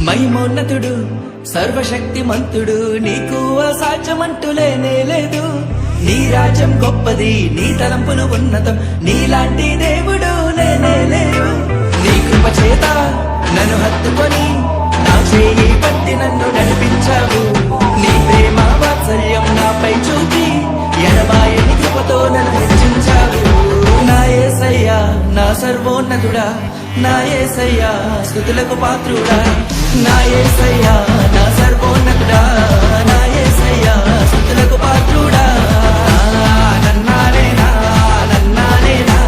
మహిమోన్నతుడు సర్వశక్తిమంతుడు నీకు అసాధ్యమంటూ లేనే లేదు. నీ రాజ్యం గొప్పది, నీ తలంపులు ఉన్నతం, నీలాంటి దేవుడు లేనే లేడు. నీ కృప చేత నన్ను హత్తుకొని నా చేయి పట్టి నన్ను నడిపించావు. నీ ప్రేమ వాత్సల్యం నాపై చూపి ఎడబాయని కృపతో నన్ను హెచ్చించావు. నా యేసయ్యా నా సర్వోన్నతుడా, నా యేసయ్యా స్తుతులకు పాత్రుడా, నా యేసయ్యా నా సర్వోన్నతుడా, నా యేసయ్యా స్తుతులకు పాత్రుడా. నన్నానేనా నన్నానేనా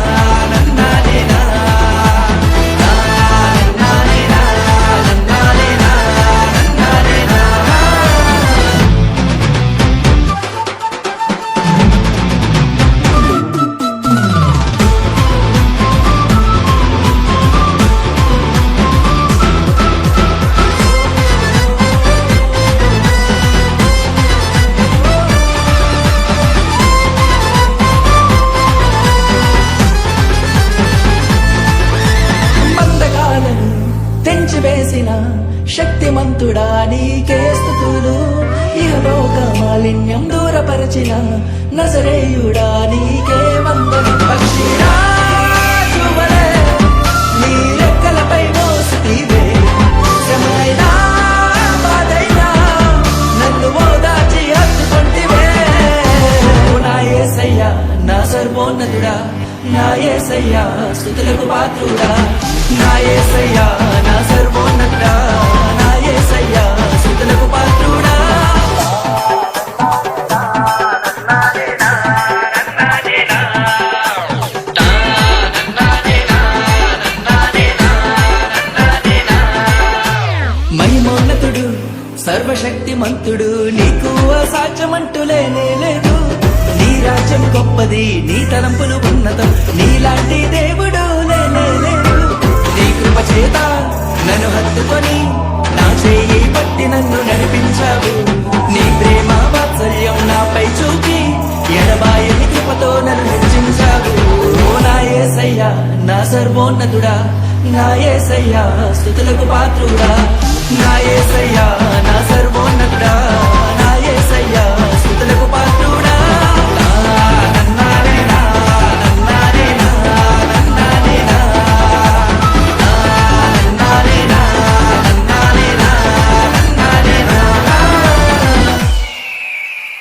నన్నానేనా నన్నానేనా నన్నానేనా నన్నానేనా. తెంచివేసిన శక్తిమంతుడా నీకే స్తుతులు. ఇహలోక మాలిన్యం దూరపరచిన నజరేయుడా నీకే వందనం. పక్షిరాజువలే నీ రెక్కలపై మోసితివే, శ్రమైనా బాధైనా నన్ను ఓదార్చి హత్తుకొంటివే. నా యేసయ్యా నా సర్వోన్నతుడా, నా యేసయ్యా స్తుతులకు పాత్రుడా, నా యేసయ్యా నా సర్వోన్నతుడా, నా యేసయ్యా స్తుతులకు పాత్రుడా. మహిమోన్నతుడు సర్వశక్తిమంతుడు నీకు అసాధ్యమంటూ లేనే లేదు. నీ రాజ్యం గొప్పది, నీ తలంపులు ఉన్నతం, నీలాంటి దేవుడు లేనే లేదు. నీ కృప చేత నన్ను హత్తుకొని నా చేయి పట్టి నన్ను నడిపించావు. నీ ప్రేమ వాత్సల్యం నాపై చూపి ఎడబాయని కృపతో నన్ను హెచ్చించావు. నా యేసయ్యా నా సర్వోన్నతుడా, నా యేసయ్యా స్తుతులకు పాత్రుడా, నా యేసయ్యా నా సర్వోన్నతుడా.